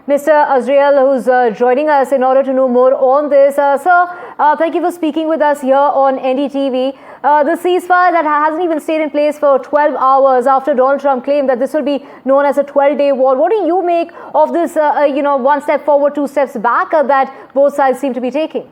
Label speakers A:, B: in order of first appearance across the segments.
A: Mr. Azrial, who's joining us in order to know more on this. Sir, thank you for speaking with us here on NDTV. The ceasefire that hasn't even stayed in place for 12 hours after Donald Trump claimed that this will be known as a 12-day war. What do you make of this, one step forward, two steps back that both sides seem to be taking?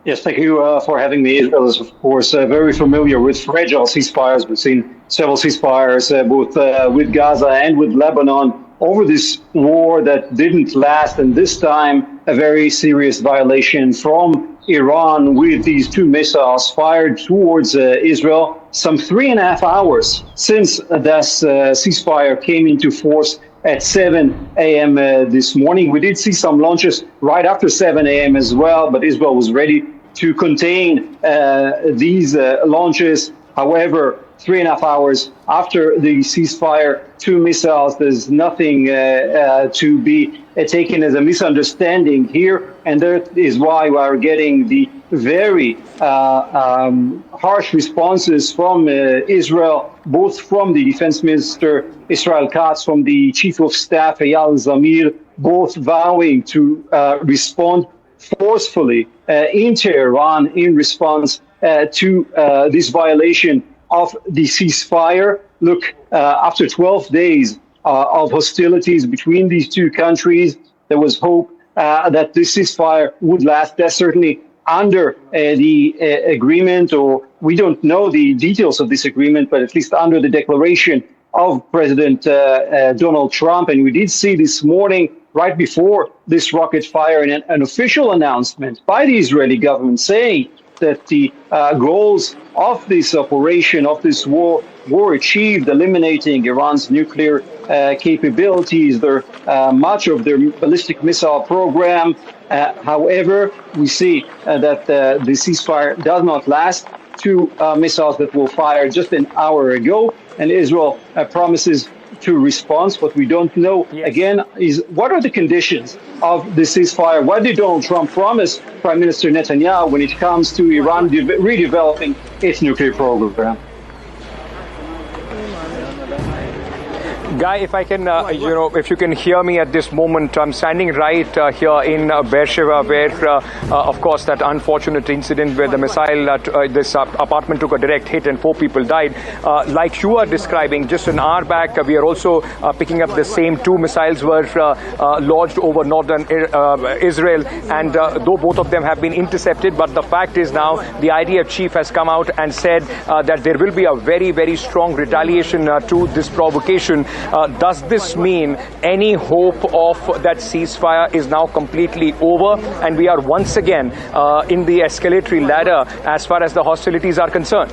B: Yes, thank you for having me. Israel is, of course, very familiar with fragile ceasefires. We've seen several ceasefires, both with Gaza and with Lebanon, over this war that didn't last, and this time a very serious violation from Iran with these two missiles fired towards Israel some 3.5 hours since this ceasefire came into force at 7 a.m. This morning. We did see some launches right after 7 a.m. as well, but Israel was ready to contain these launches. However, 3.5 hours after the ceasefire, two missiles, there's nothing to be taken as a misunderstanding here. And that is why we are getting the very harsh responses from Israel, both from the defense minister, Israel Katz, from the chief of staff, Eyal Zamir, both vowing to respond forcefully in Tehran in response to this violation of the ceasefire. Look, after 12 days of hostilities between these two countries, there was hope that this ceasefire would last. That's certainly under the agreement, or we don't know the details of this agreement, but at least under the declaration of President Donald Trump. And we did see this morning, right before this rocket fire, an official announcement by the Israeli government saying that the goals of this operation, of this war, were achieved, eliminating Iran's nuclear capabilities, much of their ballistic missile program. However, we see that the ceasefire does not last. Two missiles that were fired just an hour ago, and Israel promises to respond. What we don't know, again, is what are the conditions of the ceasefire? What did Donald Trump promise Prime Minister Netanyahu when it comes to Iran redeveloping its nuclear program?
C: Guy, if I can, if you can hear me at this moment, I'm standing right here in Beersheba, where, of course, that unfortunate incident where the missile at this apartment took a direct hit and 4 people died. Like you are describing, just an hour back, we are also picking up the same 2 missiles were lodged over northern Israel, and though both of them have been intercepted, but the fact is now the IDF chief has come out and said that there will be a very, very strong retaliation to this provocation. Does this mean any hope of that ceasefire is now completely over and we are once again in the escalatory ladder as far as the hostilities are concerned?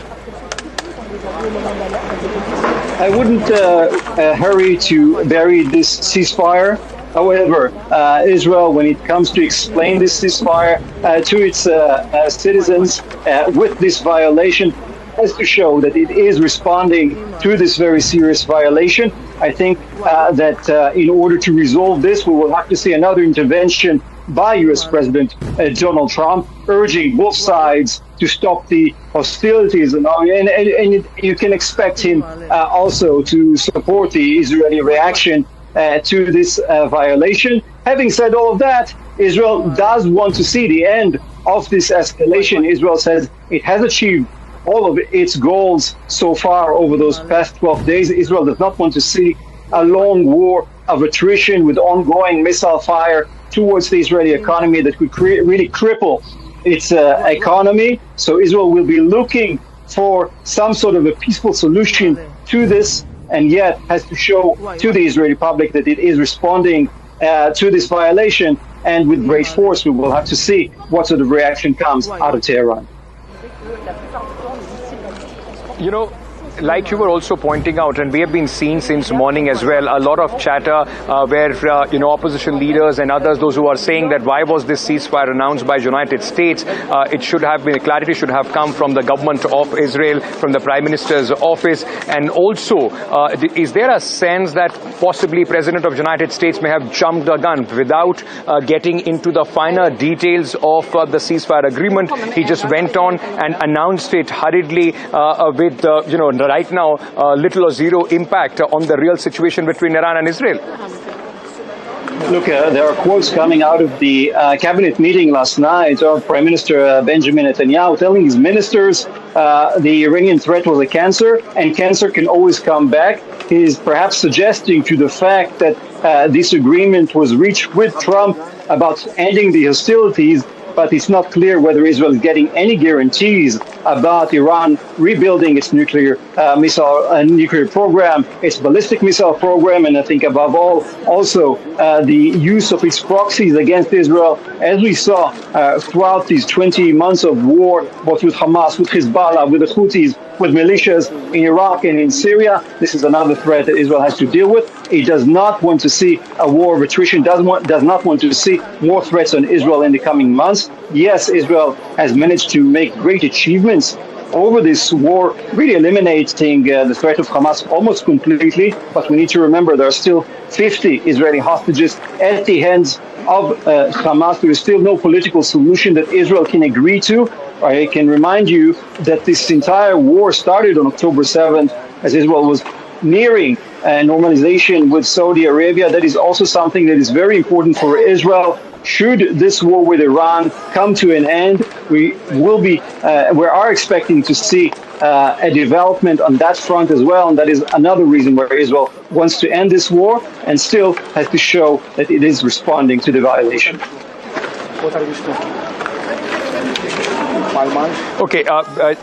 B: I wouldn't hurry to bury this ceasefire. However, Israel, when it comes to explain this ceasefire to its citizens with this violation, has to show that it is responding to this very serious violation. I think that in order to resolve this, we will have to see another intervention by U.S. President Donald Trump, urging both sides to stop the hostilities. And you can expect him also to support the Israeli reaction to this violation. Having said all of that, Israel does want to see the end of this escalation. Israel says it has achieved all of its goals so far over those past 12 days. Israel does not want to see a long war of attrition with ongoing missile fire towards the Israeli economy that could really cripple its economy. So Israel will be looking for some sort of a peaceful solution to this, and yet has to show to the Israeli public that it is responding to this violation, and with great force. We will have to see what sort of reaction comes out of Tehran.
C: You know, like you were also pointing out, and we have been seeing since morning as well, a lot of chatter where, opposition leaders and others, those who are saying that why was this ceasefire announced by United States? It should have been, clarity should have come from the government of Israel, from the Prime Minister's office. And also, is there a sense that possibly President of United States may have jumped the gun without getting into the finer details of the ceasefire agreement? He just went on and announced it hurriedly with, right now, little or zero impact on the real situation between Iran and Israel.
B: Look, there are quotes coming out of the cabinet meeting last night of Prime Minister Benjamin Netanyahu telling his ministers the Iranian threat was a cancer and cancer can always come back. He's perhaps suggesting to the fact that this agreement was reached with Trump about ending the hostilities, but it's not clear whether Israel is getting any guarantees about Iran rebuilding its nuclear program, its ballistic missile program, and I think above all, also the use of its proxies against Israel, as we saw throughout these 20 months of war, both with Hamas, with Hezbollah, with the Houthis, with militias in Iraq and in Syria. This is another threat that Israel has to deal with. It does not want to see a war of attrition, does not want to see more threats on Israel in the coming months. Yes, Israel has managed to make great achievements over this war, really eliminating the threat of Hamas almost completely. But we need to remember there are still 50 Israeli hostages at the hands of Hamas. There is still no political solution that Israel can agree to. I can remind you that this entire war started on October 7th as Israel was nearing normalization with Saudi Arabia. That is also something that is very important for Israel. Should this war with Iran come to an end, we are expecting to see a development on that front as well. And that is another reason why Israel wants to end this war and still has to show that it is responding to the violation.
C: Okay,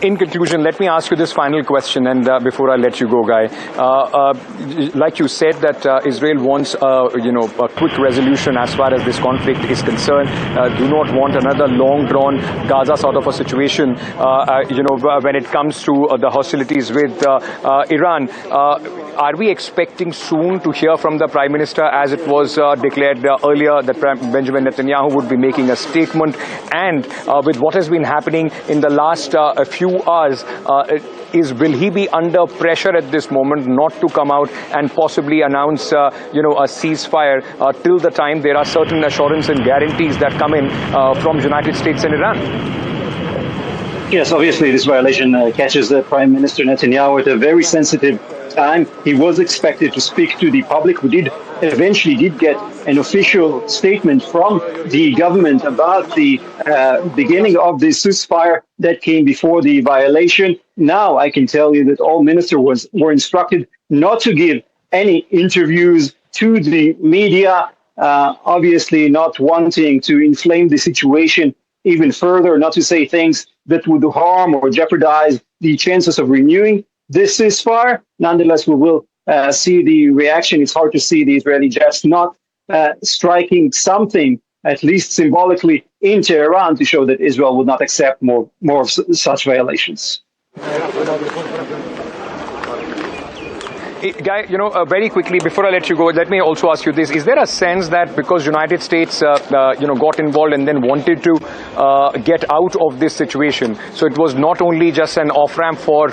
C: in conclusion, let me ask you this final question, and before I let you go, Guy. Like you said, that Israel wants, a quick resolution as far as this conflict is concerned. Do not want another long-drawn Gaza sort of a situation, when it comes to the hostilities with Iran. Are we expecting soon to hear from the Prime Minister, as it was declared earlier, that Benjamin Netanyahu would be making a statement? And with what has been happening in the last few hours, will he be under pressure at this moment not to come out and possibly announce, a ceasefire till the time there are certain assurances and guarantees that come in from the United States and Iran?
B: Yes, obviously this violation catches Prime Minister Netanyahu at a very sensitive time. He was expected to speak to the public. We eventually did get an official statement from the government about the beginning of the ceasefire that came before the violation. Now I can tell you that all ministers were instructed not to give any interviews to the media, obviously not wanting to inflame the situation even further, not to say things that would harm or jeopardize the chances of renewing this ceasefire. Nonetheless, we will see the reaction. It's hard to see the Israeli jets not striking something, at least symbolically, in Tehran to show that Israel will not accept more of such violations.
C: Guy, very quickly, before I let you go, let me also ask you this. Is there a sense that because United States, got involved and then wanted to get out of this situation, so it was not only just an off-ramp for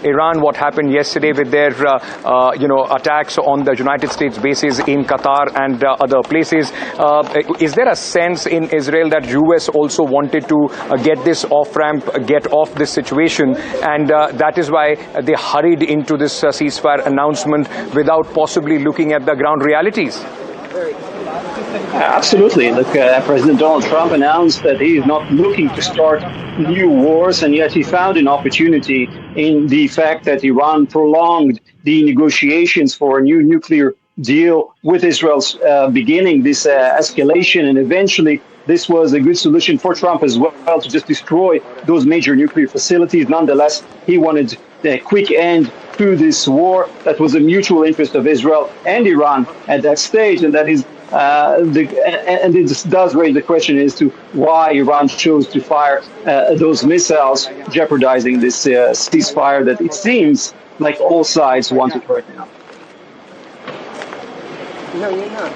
C: Iran, what happened yesterday with their, attacks on the United States bases in Qatar and other places. Is there a sense in Israel that US also wanted to get this off-ramp, get off this situation, and that is why they hurried into this ceasefire announcement without possibly looking at the ground realities?
B: Absolutely. Look, President Donald Trump announced that he is not looking to start new wars, and yet he found an opportunity in the fact that Iran prolonged the negotiations for a new nuclear deal with Israel, beginning this escalation, and eventually this was a good solution for Trump as well to just destroy those major nuclear facilities. Nonetheless, he wanted a quick end to this war that was a mutual interest of Israel and Iran at that stage, and that is and it does raise the question as to why Iran chose to fire those missiles, jeopardizing this ceasefire that it seems like all sides wanted right now.
D: No, you're not.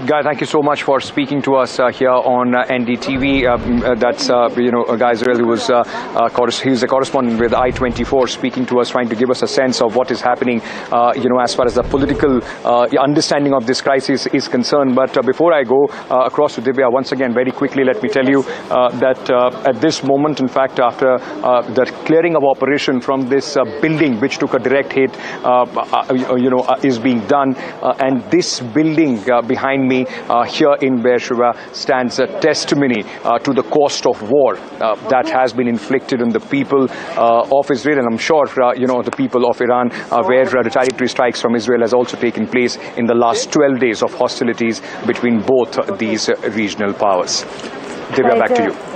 C: Guy, thank you so much for speaking to us here on NDTV. That's, Guy Azrial, who was he's a correspondent with I-24, speaking to us, trying to give us a sense of what is happening, as far as the political understanding of this crisis is concerned. But before I go across to Divya, once again, very quickly, let me tell you that at this moment, in fact, after the clearing of operation from this building, which took a direct hit, is being done, and this building behind me here in Beersheba stands a testimony to the cost of war that has been inflicted on the people of Israel, and I'm sure the people of Iran, where retaliatory strikes from Israel has also taken place in the last 12 days of hostilities between both these regional powers. Divya, back to you.